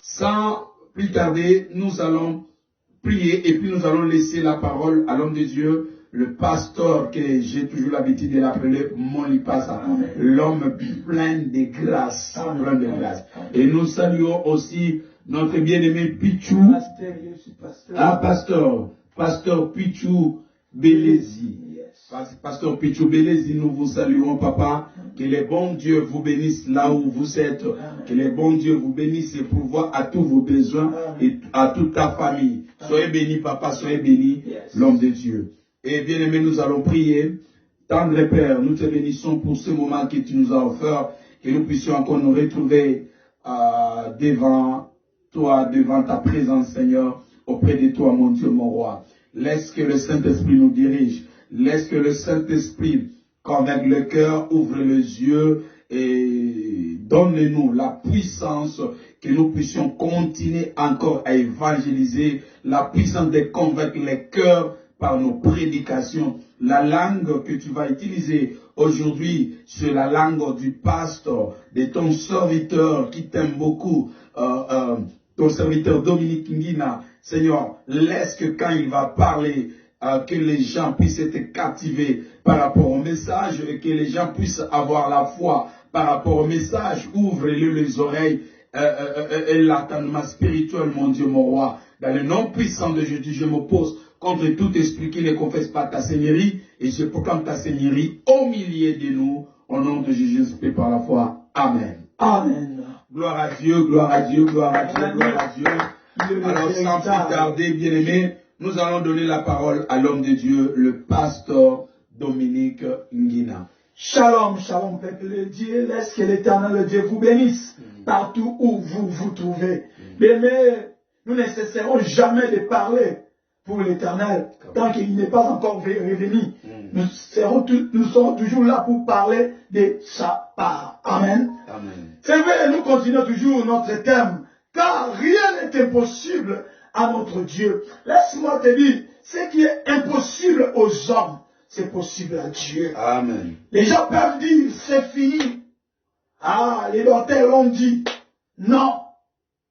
Sans plus tarder, nous allons prier et puis nous allons laisser la parole à l'homme de Dieu, le pasteur que j'ai toujours l'habitude de l'appeler Molipasa, l'homme plein de grâce, plein de grâce. Et nous saluons aussi notre bien-aimé Pichou, pasteur Pichou Belezi. Pasteur Pichou Belezi, nous vous saluons, papa. Que les bons dieux vous bénissent là où vous êtes. Que les bons dieux vous bénissent et pourvoient à tous vos besoins et à toute ta famille. Soyez bénis, papa, soyez bénis, l'homme de Dieu. Et bien aimé, nous allons prier. Tendre Père, nous te bénissons pour ce moment que tu nous as offert, que nous puissions encore nous retrouver devant toi, devant ta présence, Seigneur, auprès de toi, mon Dieu, mon roi. Laisse que le Saint-Esprit nous dirige. Laisse que le Saint-Esprit convainque le cœur, ouvre les yeux et donne-nous la puissance que nous puissions continuer encore à évangéliser, la puissance de convaincre les cœurs par nos prédications. La langue que tu vas utiliser aujourd'hui, c'est la langue du pasteur, de ton serviteur qui t'aime beaucoup, ton serviteur Dominique Ngina. Seigneur, laisse que quand il va parler, que les gens puissent être captivés par rapport au message et que les gens puissent avoir la foi par rapport au message. Ouvre-le les oreilles et l'attendement spirituel, mon Dieu, mon roi. Dans le nom puissant de Jésus, je m'oppose contre tout esprit qui ne confesse pas ta seigneurie et je proclame ta seigneurie au milieu de nous. Au nom de Jésus, je par la foi. Amen. Amen. Gloire à Dieu, gloire à Dieu, gloire à Dieu, gloire à Dieu. Alors sans plus tarder, bien-aimés, nous allons donner la parole à l'homme de Dieu, le pasteur Dominique Ngina. Shalom, shalom, peuple de Dieu. Laisse que l'Éternel Dieu vous bénisse partout où vous vous trouvez. Mais nous ne cesserons jamais de parler pour l'Éternel tant qu'il n'est pas encore revenu. Nous serons toujours là pour parler de sa part. Amen. Amen. C'est vrai, nous continuons toujours notre thème, car rien n'est impossible à notre Dieu. Laisse-moi te dire, ce qui est impossible aux hommes, c'est possible à Dieu. Amen. Les gens peuvent dire, c'est fini. Ah, les docteurs l'ont dit. Non.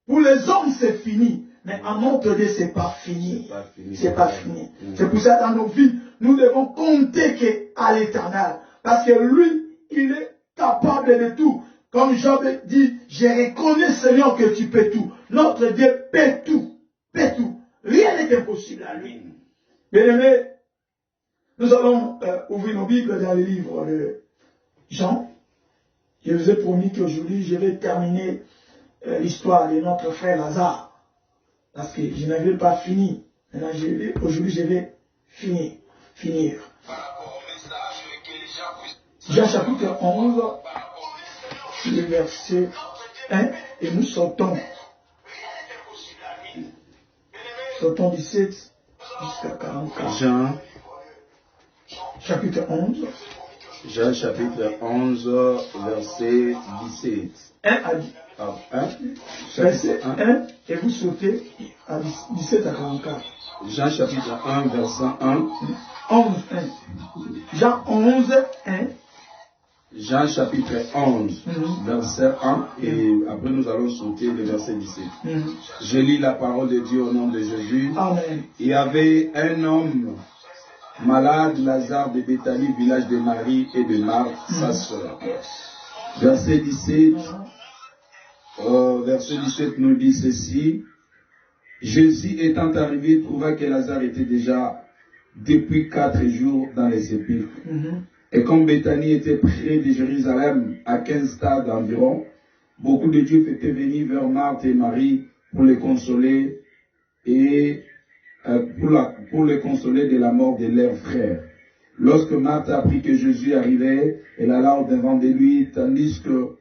Pour les hommes, c'est fini. Mais à notre Dieu, c'est pas fini. C'est pas fini. C'est pour ça, dans nos vies, nous devons compter à l'Éternel. Parce que lui, il est capable de tout. Comme Job dit, je reconnais, Seigneur, que tu peux tout. Notre Dieu peut tout. Peut tout. Rien n'est impossible à lui. Bien aimé, nous allons ouvrir nos Bibles dans le livre de Jean. Je vous ai promis qu'aujourd'hui, je vais terminer l'histoire de notre frère Lazare. Parce que je n'avais pas fini. Aujourd'hui, je vais finir. Jean chapitre 11, le verset 1, et nous sortons 17 jusqu'à 44. Jean chapitre 11. Jean chapitre 11, verset 17. 1 à 10. Verset 1, et vous sautez à 17 à 44. Jean chapitre 1, verset 1. 11, 1. Jean 11, 1. Jean chapitre 11, verset 1. Et après nous allons sauter le verset 17. Je lis la parole de Dieu au nom de Jésus. Amen. Il y avait un homme malade, Lazare de Béthanie, village de Marie et de Marthe, sa sœur. Verset 17. Verset 17 nous dit ceci. Jésus étant arrivé trouva que Lazare était déjà depuis 4 jours dans les sépulcres. Et comme Béthanie était près de Jérusalem, à 15 stades environ, beaucoup de Juifs étaient venus vers Marthe et Marie pour les consoler et pour les consoler de la mort de leur frère. Lorsque Marthe apprit que Jésus arrivait, elle alla au-devant de lui, tandis que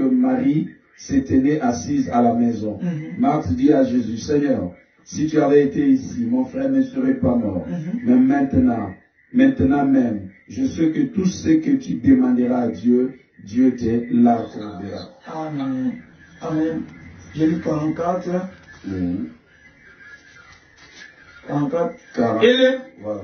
Marie se tenait assise à la maison. Marthe dit à Jésus, Seigneur, si tu avais été ici, mon frère ne serait pas mort. Mais maintenant même, je sais que tout ce que tu demanderas à Dieu, Dieu te l'accordera. Amen. Amen. J'ai lu 44. 44. Et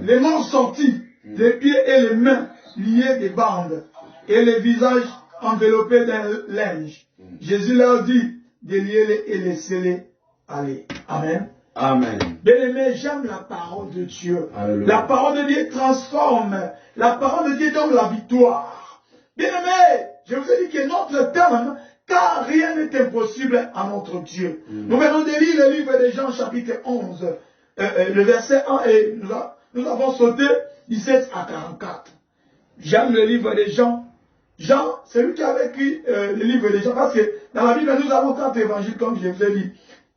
les morts sortis les pieds et les mains liés des bandes, et les visages enveloppés d'un linge. Jésus leur dit de lier-les et laisser-les aller. Amen. Amen. Bien-aimé, j'aime la parole de Dieu. Alléluia. La parole de Dieu transforme. La parole de Dieu donne la victoire. Bien-aimé, je vous ai dit que notre terme, car rien n'est impossible à notre Dieu. Nous venons de lire le livre de Jean chapitre 11, le verset 1, et nous avons sauté 17 à 44. J'aime le livre de Jean. Jean, c'est lui qui avait écrit le livre de Jean, parce que dans la Bible, nous avons 4 évangiles, comme je vous ai dit.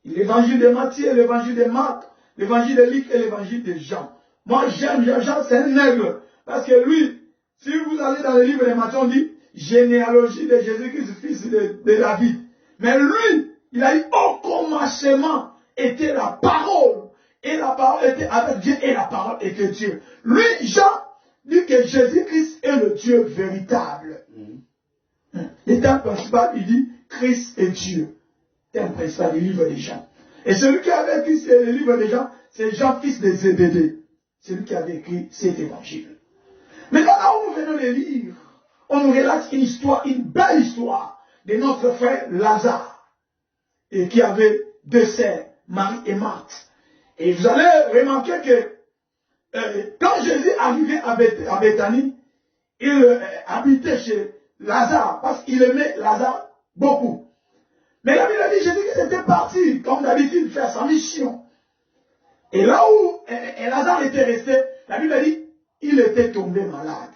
L'évangile de Matthieu, l'évangile de Marc, l'évangile de Luc et l'évangile de Jean. Moi, j'aime Jean, c'est un nègre. Parce que lui, si vous allez dans le livre de Matthieu, on dit généalogie de Jésus-Christ, fils de David. Mais lui, il a dit au commencement était la parole. Et la parole était avec Dieu et la parole était Dieu. Lui, Jean, dit que Jésus-Christ est le Dieu véritable. Le thème principal, il dit Christ est Dieu. Thème principal du livre de Jean. Et celui qui avait écrit le livre de Jean, c'est Jean, fils de Zébédée. C'est lui qui avait écrit cet évangile. Mais là où nous venons de lire, on nous relate une histoire, une belle histoire de notre frère Lazare, et qui avait 2 sœurs, Marie et Marthe. Et vous allez remarquer que quand Jésus arrivait à Béthanie, il habitait chez Lazare, parce qu'il aimait Lazare beaucoup. Mais la Bible dit, Jésus était parti, comme d'habitude, faire sa mission. Et là où Lazare était resté, la Bible dit, il était tombé malade.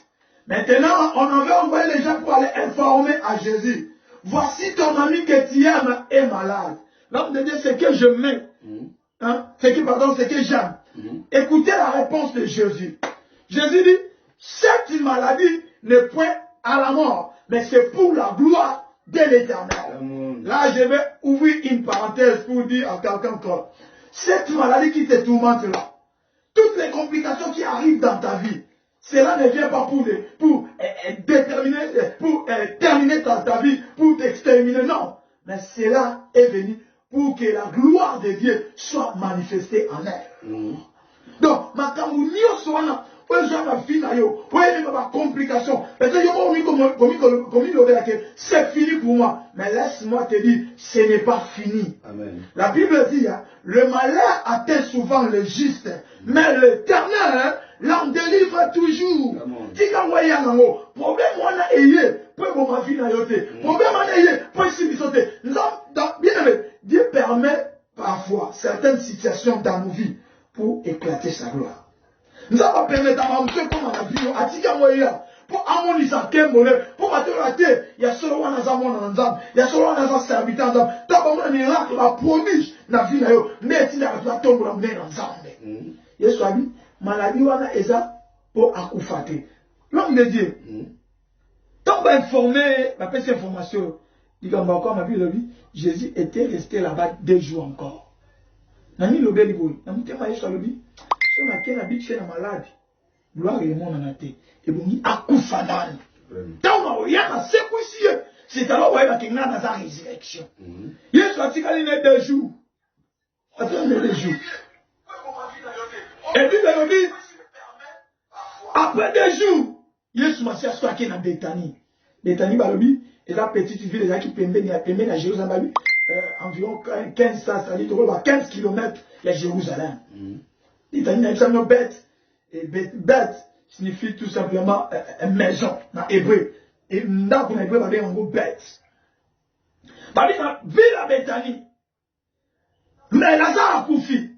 Maintenant, on avait envoyé les gens pour aller informer à Jésus. Voici ton ami que tu aimes est malade. L'homme de Dieu, c'est que je mets. C'est que j'aime. Écoutez la réponse de Jésus. Jésus dit, cette maladie n'est point à la mort, mais c'est pour la gloire de l'Éternel. Là, je vais ouvrir une parenthèse pour dire à quelqu'un que cette maladie qui te tourmente là, toutes les complications qui arrivent dans ta vie, cela ne vient pas pour terminer ta vie, pour t'exterminer, non. Mais cela est venu pour que la gloire de Dieu soit manifestée en elle. Donc, ma camouflure soit complication. C'est fini pour moi. Mais laisse-moi te dire, ce n'est pas fini. Amen. La Bible dit, le malheur atteint souvent le juste, mais l'Éternel l'en délivre toujours. Problème on a ayé, pour ma vie na yoté. Problème on a ayé, pour ici bisoté. Bien aimé, Dieu permet parfois certaines situations dans nos vies pour éclater sa gloire. Nous avons permis d'avoir monsieur comme on a vu, à Tika Moya, pour harmoniser quel bonheur, pour battre la terre, il y a seulement un azamon en ensemble, il y a seulement un serviteur ensemble. D'abord, on est là, on a promis, la vie, mais il y a la tombe, on est ensemble. Il y a dit, maladie, on a eza pour accoufater. L'homme de Dieu, tant qu'on informé, ma petite information, il dit encore, ma vie, Jésus était resté là-bas 2 jours encore. Nani lobe liboui, nani tema Yesu alobi. Si on a qu'un habit chez la malade, gloire et monde en a été. Et bon, il a coufanan. Tant qu'on a c'est alors qu'il y a dans sa résurrection. Il est sorti quand il est 2 jours. Attends, 2 jours. Et puis, il dit, après 2 jours, il est sorti dans Béthanie. Béthanie, et la petite ville qui permet à Jérusalem, environ 15 km de Jérusalem. Béthanie n'a pas bête. Et bête signifie tout simplement maison, dans hébreu. Et dans le hébreu, on a un mot bête. Dans la ville à Béthanie, mais Lazare a couffé.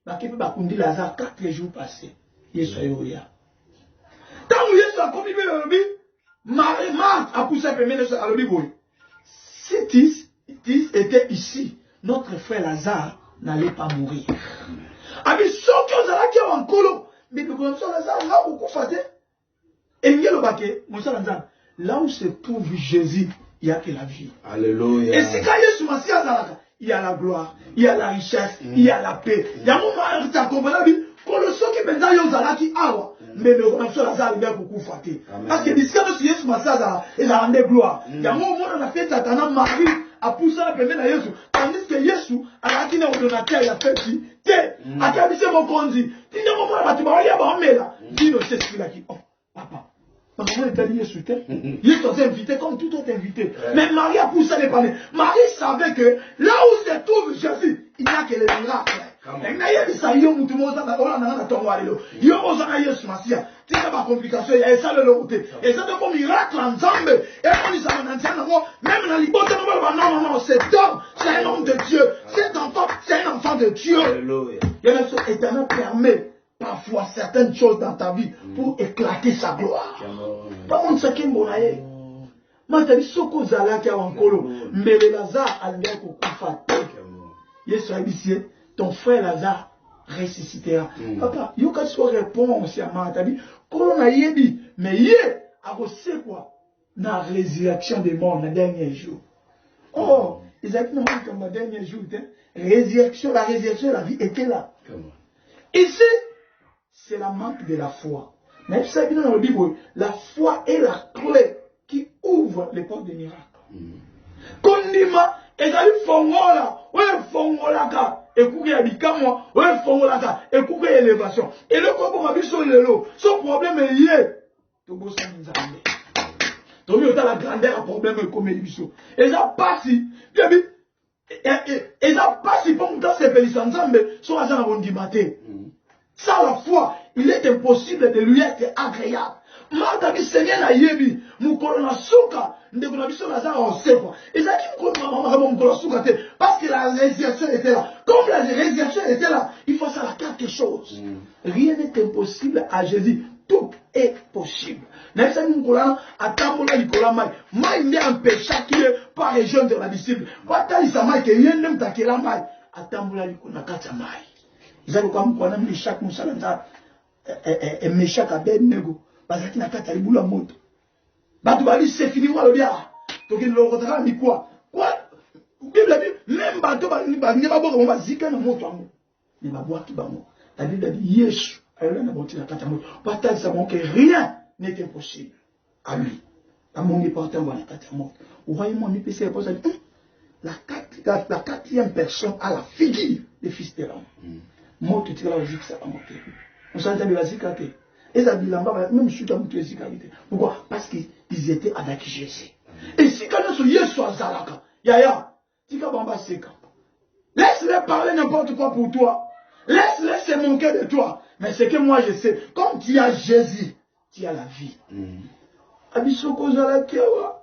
On dit Lazare 4 jours passés. Yesu ayoya. Tant que Yesu a commis le vie, Marthe a poussé le premier à l'obéi. Si Tis était ici, notre frère Lazare n'allait pas mourir. Avec ceux qui ont qui ont en colo, mais le grand Lazare là où vous faites, et il y a le baquet, mon cher Lazare, là où se trouve Jésus, il y a que la vie. Alléluia. Et c'est quand Yesu Massi il y a la gloire, il y a la richesse, il y a la paix. Il y a un moment où tu as compris, quand le son qui maintenant y a qui a, mais le grand Lazare il y a beaucoup faté. Parce que d'ici que Yesu Massi il a rendu gloire. Il y a un moment où on a fait Satan Marie a poussé la première à Yesu. Tandis que Yesu a dit à donateur, il a fait dit, a cabissé mon conduit. Tu n'as pas moi, tu vas aller à Bamela. Dis le c'est ce qu'il a dit. Oh, papa. Maman est allée Yesu. Yesu t'a invité comme tout autre invité. Mais Marie a poussé les parler. Marie savait que là où se trouve Jésus, il n'y a que les miracles. Il n'y a pas de yo mutu moza na ola na tongo alelo. Yo moza na Yesu Masia. Tika ba complication ya ça le côté. Et ça de comme miracle en Zambé. Et on dit ça dans même dans l'ibota non non c'est homme, c'est un homme de Dieu. Cet enfant, c'est un enfant de Dieu. Alléluia. Et le Seigneur éternel permet parfois certaines choses dans ta vie pour éclater sa gloire. Pas on sait qui monaye. Moi t'as dit soko zala ki wankolo. Mbele Lazare alingé ko kufa. Yesu a dit ton frère Lazare ressuscitera. Papa, il y a une réponse à ma tabi. Colonna yebi, mais yé, a reçu quoi? La résurrection des morts, le dernier jour. Oh, Isaac n'a pas comme le dernier jour. Résurrection, la résurrection, la vie était là. Ici, c'est la manque de la foi. Mais vous savez, dans la Bible, la foi est la clé qui ouvre les portes des miracles. Kondima, et dans le fongola, ouais, fongola ka. Écoutez à l'icamo, ouais, fongola et écoutez l'élévation. Et le corps m'a vu sur le lot. Son problème est lié. Tout beau ça nous a amené. Tout le monde a la grandeur, le problème est comme il est. Et ça passe, et ça passe pour nous dans ces pays ensemble, soit à la du matin. Ça, la foi, il est impossible de lui être agréable. Martha dit Seigneur na yebi, mukolo na suka, ndeko na biso Lazare on sait quoi. Et ça qui mukolo suka te, parce que la résurrection était là. Comme la résurrection était là, il faut savoir quelque chose. Rien n'est impossible à Jésus. Tout est possible. N'est-ce pas mukolo atambola likola mai. Mai n'est un péché qui est pas région de la disciple. Wata isama ke yendem takela mai. Atambola likola kata mai. Ils avaient comme quoi même chaque musalanta et méchant à ben nego. Parce qu'il n'a qu'à t'aller boule à monte. Bah tu vas dire c'est fini, voilà bien. Donc il ne le retrouve ni quoi. Quoi? Bible a dit, même bateau, il va venir à bord, on va zika na moto. Il va boire qui va mort. La Bible a dit, Yesu, elle a monté la carte à moto. Partage ça manque, rien n'est impossible à lui. À mon épartement, la carte à moto. Vous voyez mon IPC, elle pose, la quatrième personne à la figure des fils de l'homme. Moi, tu tires la logique, ça va monter. On s'en dit, vas-y, kate. Et ça dit là-bas, même si tu as monté ici, pourquoi? Parce qu'ils étaient avec Jésus. Et si quand nous sommes soit Zalaka, Yaya, Tika Bamba Seka. Laisse-les parler n'importe quoi pour toi. Laisse-les se manquer de toi. Mais c'est que moi je sais, comme tu as Jésus, tu as la vie. Abisoko Zalakewa.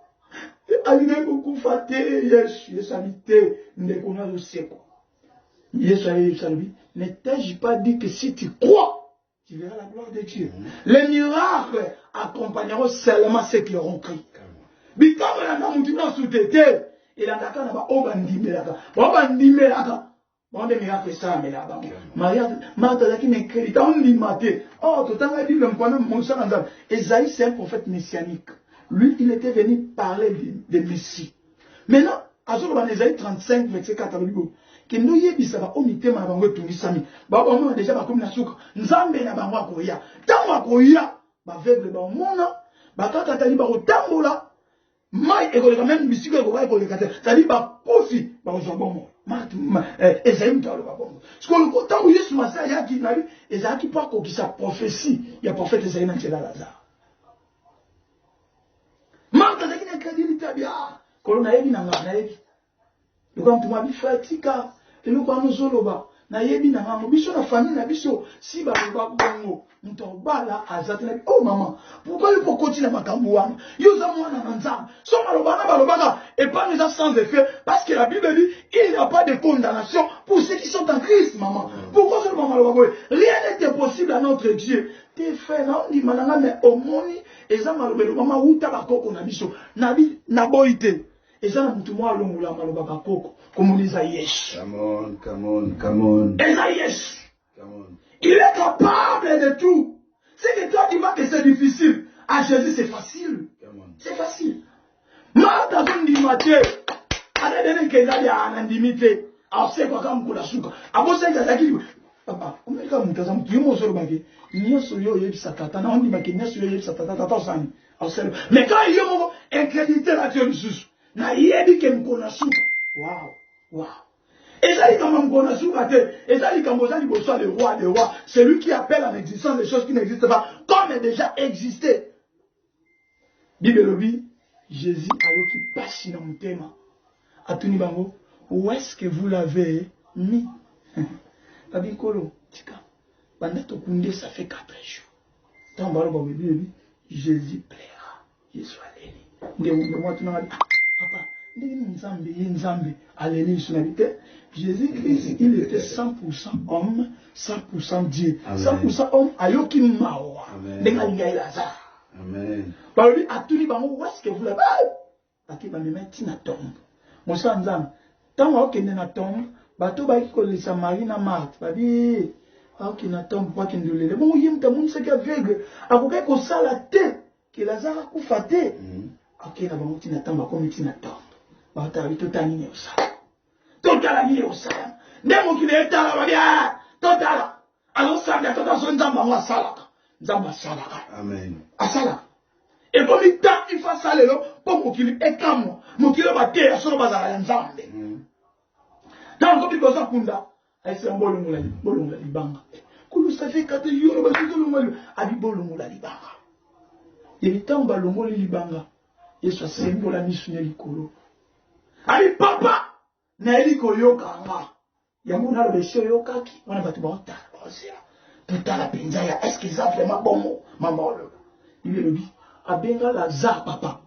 Aline beaucoup faté, Yesu habité, Ndekona le Seko. Yesu habité, ne t'ai-je pas dit que si tu crois, tu verras la gloire de Dieu. Les miracles accompagneront seulement ceux qui auront cru. Bikama na namutina sutete, et la kaka na ba obandimelaka. Obandimelaka. Bon des miracles ça mais là-bas. Maria, Martha qui n'écrit, on dit maté. Oh, tout à dit même pendant mon sang. Esaïe c'est un prophète messianique. Lui, il était venu parler de Messie. Maintenant, à ce moment Esaïe 35 verset 4 que nous yebisaba omite ma bango tungisami ba ba mo déjà ba comme na suka nzambe na bango akoya tango akoya ba veugle ba mona ba kaka tali ba kotambola mai ekoleka même bisiko ekoleka te tali ba kofi ba kozobongo Esaïe mtalo ba bongo parce que le temps où Yesu masa yaki na lui ezaki pas ko sa prophétie ya prophète Esaïe na Nzela Lazare Martha zaki na crédibilité bien kolona yebi na ngana yebi le quand tu m'as dit fatika et le quand nous zoloba na yebi na ngamo biso na famille na biso si ba bongo muto bala azati na oh maman pourquoi il faut continuer makambo wana yoza mwana na nzambe so malobana balobaka et pas nous sans effet parce que la Bible dit il n'y a pas de condamnation pour ceux qui sont en Christ maman pourquoi ce maman loba rien n'est impossible à notre Dieu tes frères na on dit mananga mais omoni eza malobelo mama uta bakoko na biso na boite. Et ça, tout le monde a comme on dit yes. Come on. Et ça, yes. Il est capable de tout. C'est que toi, tu vois que c'est difficile. À Jésus, c'est facile. C'est facile. Martha, on dit Matthieu. Allez, donner qu'il y a un indimité. Alors, c'est quoi comme pour la souka. Avant ça, il y a qui papa, comment est-ce que tu as dit que tu as dit mais quand il y a un incrédité là-dessus, na yebi ke mkona suka. Wow. Ezali kama mkona suka te, ezali kama ozali boso le roi des rois, celui qui appelle en existence des choses qui n'existent pas, comme déjà existé. Bibelobi, Jésus ayoki pasi na mutema. Atuni bango, où est-ce que vous l'avez mis? Babikolo, tika. Bandato kunde, ça fait 4 jours. Tant balo babi, Jésus plaira. Jésus alléluia. Moi tu n'as dit, papa, Nzambe, alléluia. Jésus-Christ, il était 100% homme, 100% Dieu. 100% homme, ayoki mawa. Dengalinga Lazare. Amen. Babi, atuni bango, où est-ce que vous l'avez? Baki ba mema tina tombe. Mosa nzambe. Tant okende na tombe, bato ba ki kolisa Marie na Marthe. Babi, ok na tombe kwa kindulele. Bon yimta munse ki aveugle. Akoka ko sala te ke Lazare akufa te. Ok na bango tina tombe ko tina tombe. Ba ta bi totani ne osala. Totala ni osala. Ndemo ki ne tala ba bia. Totala. Alors ça de tota son nzamba wa sala. Nzamba sala. Amen. Asala. Et comme il t'a, il fait ça, pour qu'il ait comme mon kilo batté à son bazar à l'ensemble. Dans le cas de ça, Kunda, c'est un bolon la libanga. Quand ça fait 4 jours, on va tout le monde à du bolon la libanga. Il est temps, balongo la libanga. Et ça, c'est un bolon la mission de l'icolo. Allez, papa, Nelly Koyoka, Yamuna le monsieur Yokaki, on a battu mon tas, tout à la pinzaya, est-ce qu'ils ont vraiment bon mot, maman, il est le dit. Abenga Lazare, papa.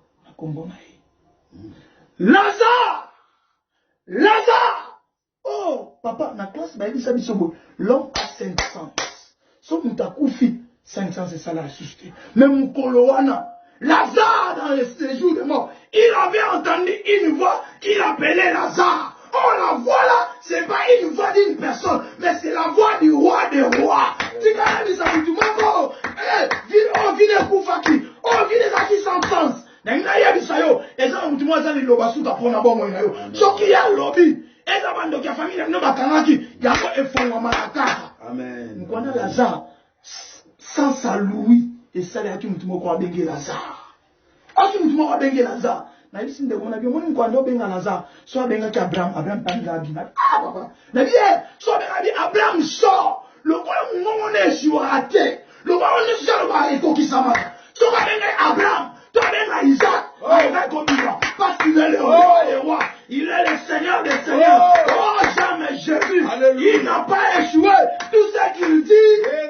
Lazare! Oh, papa, na classe, l'homme a 5 sens. Son moutakoufi, 5 sens, c'est ça la suscité. Mais mon Kolowana, Lazare, dans les jours de mort, il avait entendu une voix qu'il appelait Lazare. Oh, la voix là, c'est pas une voix d'une personne, mais c'est la voix du roi des rois. Tu m'as dit ça, tu m'as dit, vine Koufaki, vine Zaki sans sens. N'a ya bisayo, et ça, tu m'as dit, le basou t'apprend à bon moyen. Ce qui a lobby, et ça, bande de famille, ne va kanaki, y'a pas effondrement malaka. Amen. Nous connaissons Lazare, sans sa Louis, et ça, il y a qui nous croit bengue Lazare. Ah, qui nous croit bengue Lazare. Na bisi ndeko na bimo nkwando benga Lazare so benga ki Abraham panga bina papa na bien so benga bi Abraham so le ko mo ne siwate le ko ne so ba e ko kisama so benga Abraham to benga Isaac ko bina parce qu'il est le roi des rois, il est le Seigneur des seigneurs. Oh jamais Jésus, il n'a pas échoué. Tout ce qu'il dit,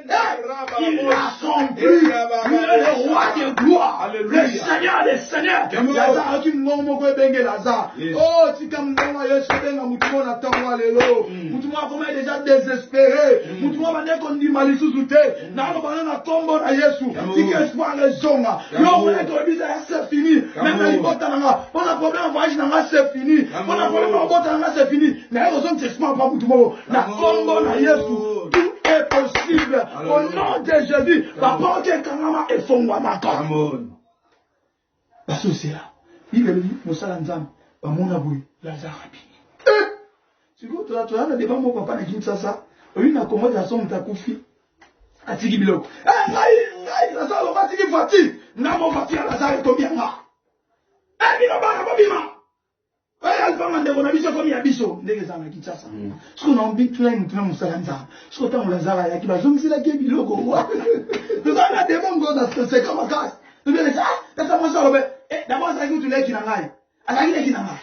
il a accompli. Il est le roi des gloires, le Seigneur des seigneurs. Lazare qui m'ont benga Lazare. Oh, si comme moi je suis benga mutumo na tangwa lelo. Mutumo a comme déjà désespéré. Mutumo va dire qu'on dit malisuzuté. Na no bana na tombo na Yesu. Si que espoir les zonga. L'homme est au bizarre, c'est fini. Même la libota nanga, on a problème voyage nanga c'est fini. On a problème robota nanga c'est fini. Na raison c'est pas pas mutumo. Na tombo na Yesu. Tout est possible. Au nom de Jésus, la porte est kanama et fongwa maka. Amen. Parce que c'est là. Il est venu, Moussa Nzam, par mon abouille, Lazare. Tu vois, tu as un débat, mon papa n'a dit ça. Une accommodation de ta koufi. A Tigi Bilo. Lazare, va Tigi Fati. N'a pas Fati à Lazare, combien là? Eh, Bilo Bana, Alpha de Bonabiso comme Yabiso, des gens qui ça. Ce qu'on a envie de faire, nous Moussa Nzam. Ce qu'on a envie de faire, qui va jouer la game Bilo. Nous avons des bons gars, c'est comme un casse. Nous devons dire, ah, ça m'a sauvé. D'abord, ça dit que tu l'es qui n'a pas. Alors, il est qui n'a pas.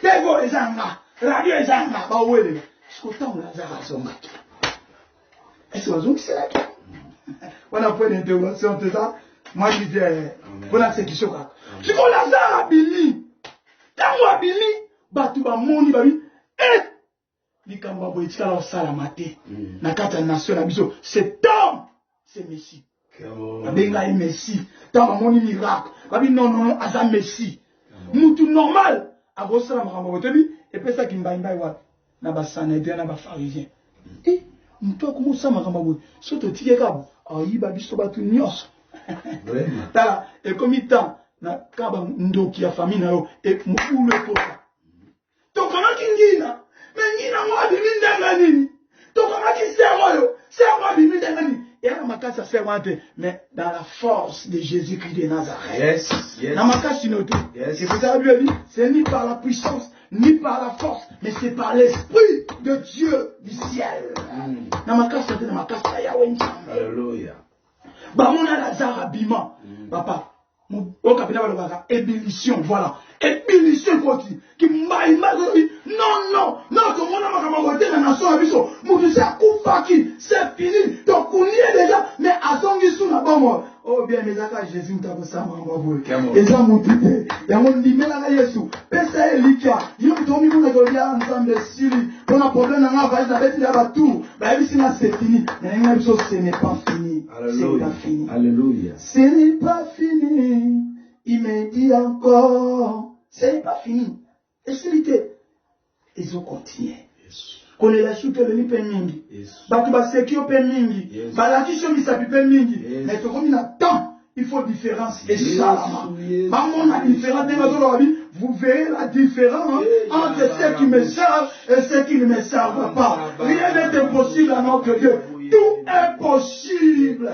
T'es beau, les gens là. Radio, les gens là. Bah, où est le? Ce qu'on a Lazare à son gâteau. Est-ce que c'est là? On a fait une intervention, tout ça. Moi, je disais, on a ce qui choque. Ce qu'on Lazare a béni. Quand on a béni, bah, tu vas moni, bah, oui. Likamba boitika la salamate. Nakata nation na biso. Cet homme, c'est Messie. Abenga est Messie. Dans mon miracle. Babi non, aza Messie. Moutou normal. Agosala makambo botebi. Et puis ça qui mbaimba wapi. Na ba sanedien na ba pharisien. Moutou comment ça makambo bote. Soto tike kabo. Ayi babi so batu nyos. Tala. Et comme il temps. Na kaba ndoki ya famille na yo. Et mou le toka. Toka makingina. Mais ngina mwa bimi ndanga nini. Toka makisema yo. C'est moi bimi ndanga nini. Et à ma casse, ça se fait mais dans la force de Jésus-Christ de Nazareth. Yes, yes. Dans ma casse, c'est noté. Yes. Et vous avez dit, c'est ni par la puissance, ni par la force, mais c'est par l'Esprit de Dieu du ciel. Dans ma casse, c'est dans ma casse, ça y a Alléluia. Bah, mon Lazare habillement. Papa. Au capital de la ébullition, voilà. Ébullition qui m'a non, tout le monde a voté la nation à Bissot. Moudoussa Koufaki, c'est fini. Donc, on y est déjà, mais à son guissou, là-bas, moi. Oh bien, mes accords, Jésus, nous t'avons ça, maman. Et ça, mon tité. Et on dit, mais là, Yesu, Pesa et Lika, il y a un tour, nous avons ensemble, Siri. On a problème, on a va, il avait dit là-bas tout. Bah, c'est fini. Mais ce n'est pas fini. C'est pas fini. Alléluia. Ce n'est pas fini. Il me dit encore. Ce n'est pas fini. Expliquez. Ils ont continué. Qu'on est la chute de l'IP Mingi. Batu baseki au Mingi. Balaki shomi sapi Mingi. Mais tout comme il a tant, il faut différence. Et Salama. Maman la différence. Vous verrez la différence entre ceux qui me servent et ceux qui ne me servent pas. Rien n'est impossible à notre Dieu. Tout est possible.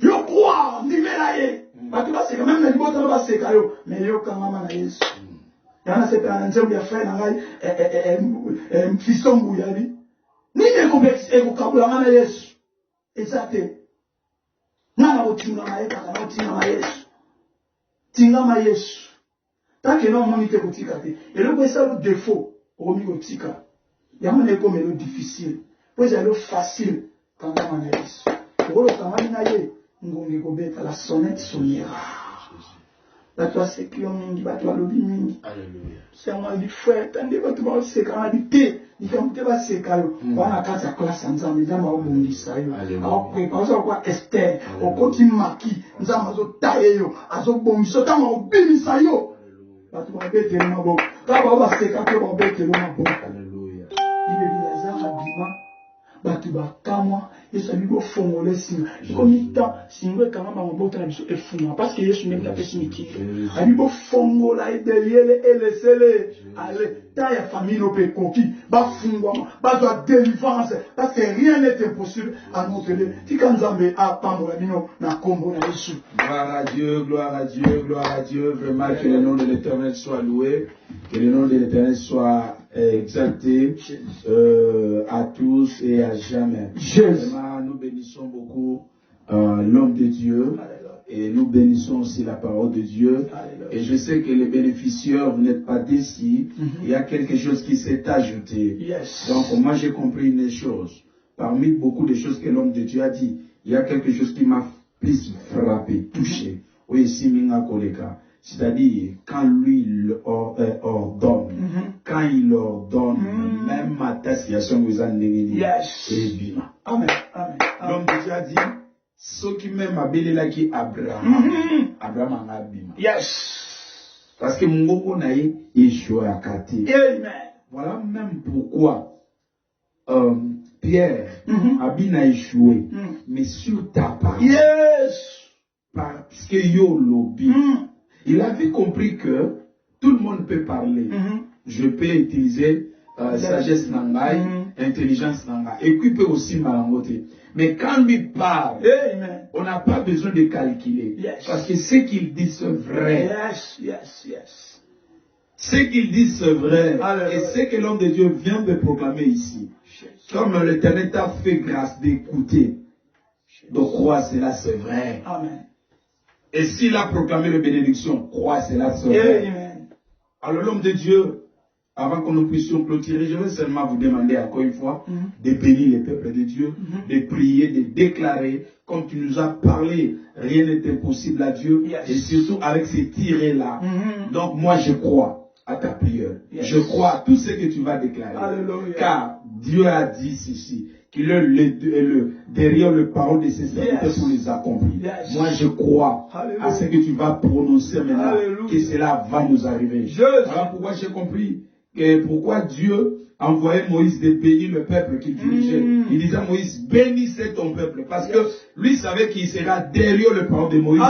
Je crois, Nimelaye. Batu baseki même les bottes baseki mais yo kamama na Yesu. Yana se prend un job de frère nangai fiston buyali ni me complexe e kokabula ngana Yesu ezate nana otinga na eka na otinga na Yesu tinga ma Yesu take no moni te kotika te et le ça le défaut omi kotika yama ne comme le difficile pour ça le facile quand on a Yesu olo kama na ye ngongi kobeta la sonnette sonnera. Bato baseki yo mingi, bato balobi mingi. C'est moi dit frère, tandis bato baseka na bité, nikamute baseka yo. Wana kati ya classe nzambe nzambe abongisa yo. Aoprepare kwa Esther, okoti maki, nzambe azotaye yo, azobongisa tama obimisa yo. Bato babetele maboko. Kaba baseka pe babetele maboko. Alléluia. Ibe Lazare abima. Batu bakamwa Yesu abibo fongole singa komi ta singa kama mabota na biso efuma parce que Yesu même la pesi miki abibo fongola et derrière et laissez-les aller ta ya famille no pe koki ba fungwa ba doit délivrance parce que rien n'est impossible à notre Dieu tikanzambe a pambola bino na kombo na Yesu. Gloire à Dieu, gloire à Dieu, gloire à Dieu. Vraiment que le nom de l'Éternel soit loué, que le nom de l'Éternel soit exalté à tous et à jamais. Vraiment, nous bénissons beaucoup l'homme de Dieu et nous bénissons aussi la parole de Dieu. Et je sais que les bénéficiaires, vous n'êtes pas d'ici. Il y a quelque chose qui s'est ajouté. Donc moi j'ai compris une chose. Parmi beaucoup de choses que l'homme de Dieu a dit, il y a quelque chose qui m'a plus frappé, touché. Oui, Siminga Koleka. C'est-à-dire, quand lui ordonne, quand il ordonne, même ma situation vous a négatif. C'est bien. Amen. Amen. L'homme de Dieu a dit, ceux qui m'aiment appellent là qui Abraham. Abraham a abîmé. Parce que mon gros naï échoué à Kati. Amen. Voilà même pourquoi Pierre a bien échoué. Mais sur ta parole. Parce que yo lobby. Il avait compris que tout le monde peut parler. Je peux utiliser sagesse nangai, intelligence nangai. Et puis peut aussi malangoter. Mais quand lui parle, on n'a pas besoin de calculer. Parce que ce qu'il dit c'est vrai. Ce qu'il dit c'est vrai. Et ce que l'homme de Dieu vient de proclamer ici. Comme l'Éternel t'a fait grâce d'écouter, de croire cela c'est vrai. Amen. Et s'il a proclamé la bénédiction, crois cela c'est vrai. Alors l'homme de Dieu, avant que nous puissions clôturer, je vais seulement vous demander encore une fois de bénir les peuples de Dieu, de prier, de déclarer, comme tu nous as parlé, rien n'est impossible à Dieu, et surtout avec ces tirés-là. Donc moi je crois à ta prière. Je crois à tout ce que tu vas déclarer. Alléluia. Car Dieu a dit ceci, qu'il est derrière le parole de ses serviteurs pour les accomplir. Moi je crois à ce que tu vas prononcer maintenant, que cela va nous arriver. Voilà pourquoi j'ai compris que pourquoi Dieu envoyait Moïse de bénir le peuple qu'il dirigeait. Il disait à Moïse, bénissez ton peuple. Parce que lui savait qu'il sera derrière le parole de Moïse.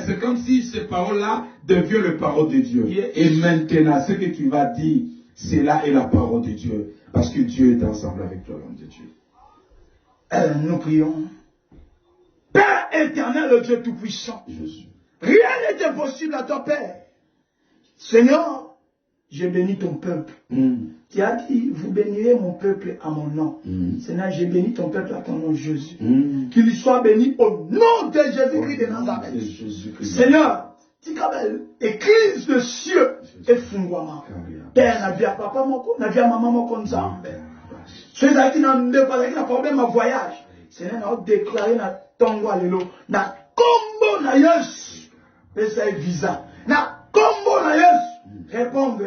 C'est comme si ces paroles-là deviennent le parole de Dieu. Et maintenant, ce que tu vas dire, cela est la parole de Dieu. Parce que Dieu est ensemble avec toi, l'homme de Dieu. Nous prions. Père éternel, le Dieu tout-puissant, rien n'est impossible à ton Père. Seigneur, je bénis ton peuple. Tu as dit, vous bénirez mon peuple à mon nom. Seigneur, je bénis ton peuple à ton nom, Jésus. Qu'il soit béni au nom de Jésus-Christ de Nazareth. Seigneur, tu rappelles, église de cieux et fungwama. Père, n'a via papa moko, n'a via maman moko nzambe. Ceux qui n'ont pas problème à voyage. Seigneur, n'a déclaré na tongo alelo, na combo na yes. Pesa visa. Na combo na yes. Répondre,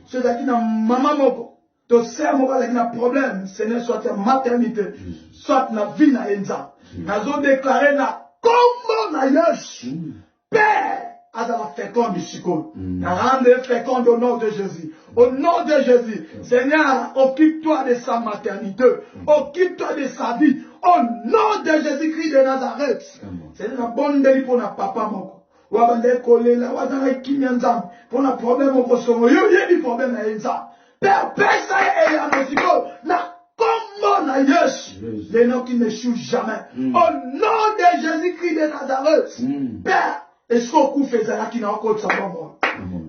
ceux qui n'ont maman moko, to sœur moko qui n'a problème, Seigneur, soit ta maternité, soit na vie na enza. Nazo déclaré na combo na yes. Père, Azala féconde du psycho. Na rende féconde au nom de Jésus. Au nom de Jésus. Seigneur, occupe-toi de sa maternité. Occupe-toi de sa vie. Au nom de Jésus-Christ de Nazareth. Seigneur, na bonne délit pour na papa moko. Wabande kolela, wadana kinyanzam. Pour na problème au kosongo. Yo yé di problème na enza. Père, pesa et yanosiko. Na combo na yes. Les noms qui n'échouent jamais. Au nom de Jésus-Christ de Nazareth. Père, est-ce qu'on coupe les ala qui n'a encore de sa maman?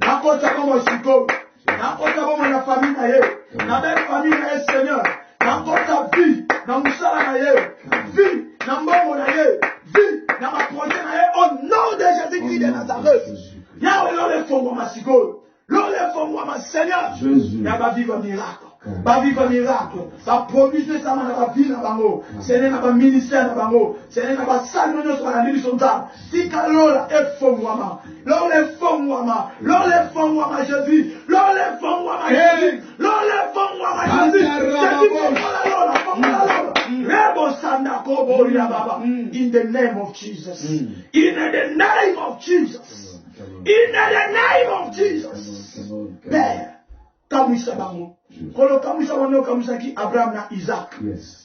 N'a pas de sa maman, Siko. N'a pas de sa maman, la famille, n'a pas de famille, Seigneur. N'a pas de sa vie, n'a pas de sa vie, n'a pas de sa vie, n'a pas de projet, au nom de Jésus-Christ de Nazareth. Yahweh, l'on les fonds, ma Siko. L'on les fonds, ma Seigneur. Y'a va vivre un miracle. Va vivre un miracle. Va produire ça dans la vie, dans la bango. Seigneur, dans le ministère, dans la bango. Seigneur, dans la salle, nous sommes dans la vie de son temps. Si Kalola est fond, moi, l'on les fonds, moi, l'on les fonds, moi, Jésus. L'on les fonds, moi, Jésus. L'on les fonds, moi, Jésus. In the name of Jesus. In the name of Jesus. In the name of Jesus. Père, Kamisa bango. Kolo kamisa bango kamisa ki Abraham na Isaac.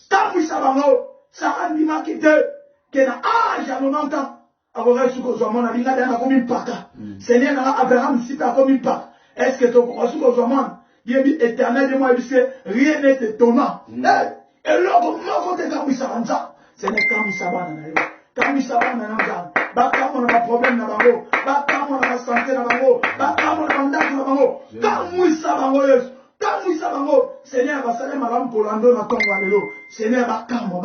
Kamisa bango Sarah ndima kite ke na âge ya 90 ans. Abora suko zomona linga dana komi mpaka. Seigneur na Abraham sita komi mpaka. Est-ce que ton suko zomona yebi éternel de moi puisque rien n'est étonnant. Et logo moko te kamisa banza. Seigneur kamisa bana na yo. Kamisa bana na nzambe. Bakamo na problème na bango. Bakamo na santé na bango. Bakamo na ndako na bango. Kamisa bango Yesu. Seigneur, va saler madame Polando na tongo alelo. Seigneur, bakamo.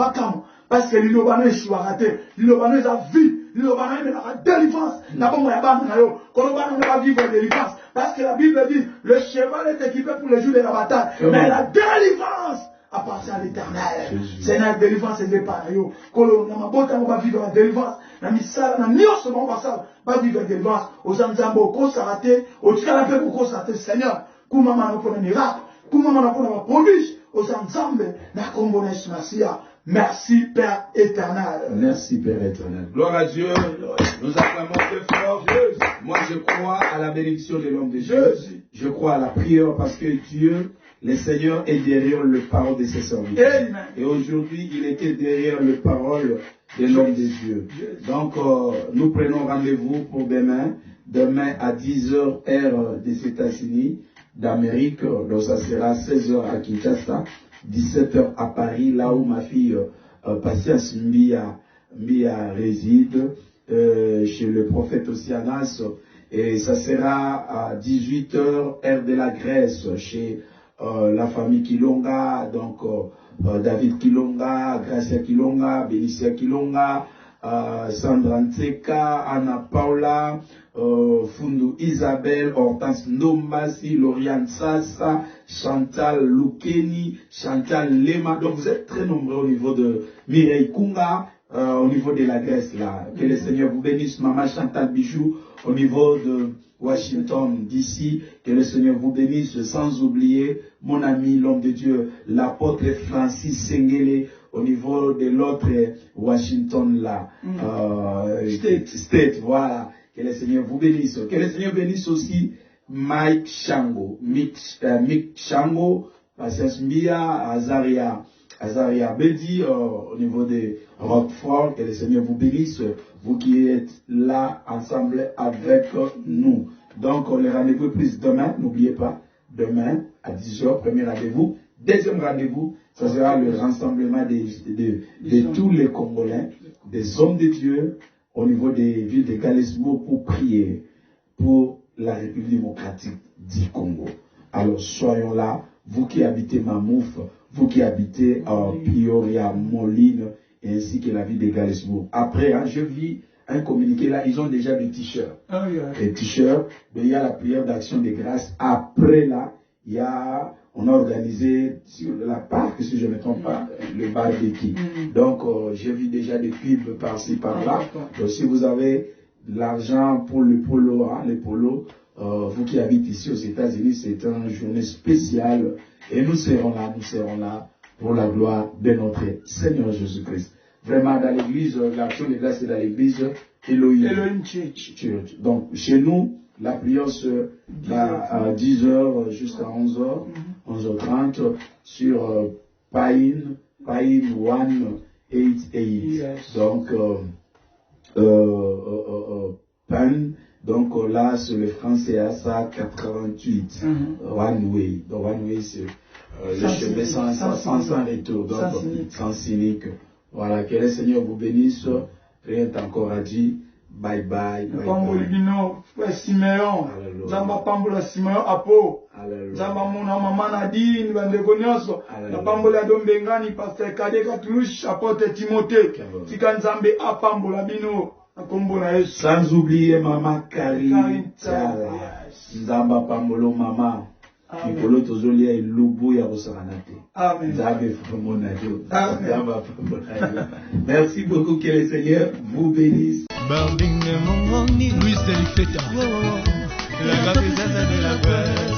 Parce que l'ilobano est chouaraté. L'ilobano est à vie. L'ilobano est à délivrance. D'abord, moi, y'a na yo. Kolobano ne va vivre délivrance. Parce que la Bible dit, le cheval est équipé pour le jour de la bataille. Mais la délivrance appartient à l'Éternel. Seigneur, délivrance est départ. Kolo, na mabota, on va vivre la délivrance. Na misala, na nyos, on va vivre la délivrance. Aux Anzambo, au Kosarate, au Tchalape, au Kosarate, Seigneur. Koumama n'a pas de miracle. Koumama n'a pas de prodige. Aux ensembles, n'a comboné Masia. Merci Père éternel. Merci Père éternel. Gloire à Dieu. Nous acclamons très fort. Moi je crois à la bénédiction de l'homme de Dieu. Je crois à la prière parce que Dieu, le Seigneur, est derrière le parole de ses serviteurs. Et aujourd'hui, il était derrière le parole de l'homme de Dieu. Donc, nous prenons rendez-vous pour demain. Demain à 10h heure des États-Unis d'Amérique. Donc ça sera 16h à Kinshasa, 17h à Paris, là où ma fille Patience Mbia réside, chez le prophète Oceanas. Et ça sera à 18h heure de la Grèce, chez la famille Kilonga, donc David Kilonga, Gracia Kilonga, Benicia Kilonga, Sandra Ntseka, Anna Paula, Fundu Isabelle, Hortense Ndombasi, Lauriane Sassa, Chantal Loukeni, Chantal Lema. Donc vous êtes très nombreux au niveau de Mireille Kunga, au niveau de la Grèce là. Que le Seigneur vous bénisse, Maman Chantal Bijou, au niveau de Washington d'ici. Que le Seigneur vous bénisse, sans oublier mon ami, l'homme de Dieu, l'apôtre Francis Sengele, au niveau de l'autre Washington là, State, voilà. Que le Seigneur vous bénisse. Que le Seigneur bénisse aussi Mike Shango, Mick Shango, Patience Mbia, Azaria Bedi, au niveau de Roquefort. Que le Seigneur vous bénisse, vous qui êtes là ensemble avec nous. Donc le rendez-vous est pris demain, n'oubliez pas, demain à 10h, premier rendez-vous. Deuxième rendez-vous, ça sera le rassemblement de tous les Congolais. des hommes de Dieu au niveau des villes de Galesbourg pour prier pour la République démocratique du Congo. Alors soyons là, vous qui habitez Mamouf, vous qui habitez Peoria, Moline, ainsi que la ville de Galesbourg. Après, hein, je vis un communiqué là, ils ont déjà des t-shirts. Les t-shirts, il y a la prière d'action de grâce. Après là, on a organisé sur la parc, si je ne me trompe pas, le barbecue. Donc, j'ai vu déjà des pubs par-ci, par-là. Donc, si vous avez l'argent pour le polo, hein, vous qui habitez ici aux États-Unis, c'est une journée spéciale. Et nous serons là pour la gloire de notre Seigneur Jésus-Christ. Vraiment, dans l'église, l'action de grâce est dans l'église Elohim Church. Donc, chez nous, la prière se à 10h jusqu'à 11h, 11h30 sur Pine 188. Yes. Donc, donc là, sur le français, à ça 88. One Way. Donc, One Way, c'est le chemin sans retour. Donc, sans cynique. Voilà, que le Seigneur vous bénisse. Rien n'est encore à dire. Bye bye. Simeon. Zamba pambola Simeon Apo. Zamba mona mama Nadine bandeko nyonso. Na pambola dombengani pasteur Kadeka Toulouche apote Timothée. Tika Nzambe apambola bino. Sans oublier maman Karine. Nzamba pambolo mama. Mikolo tozolia ilubu ya bosaranate. Amen. Merci beaucoup, que le Seigneur vous bénisse. Luis Delifeta. La capitale de la paix.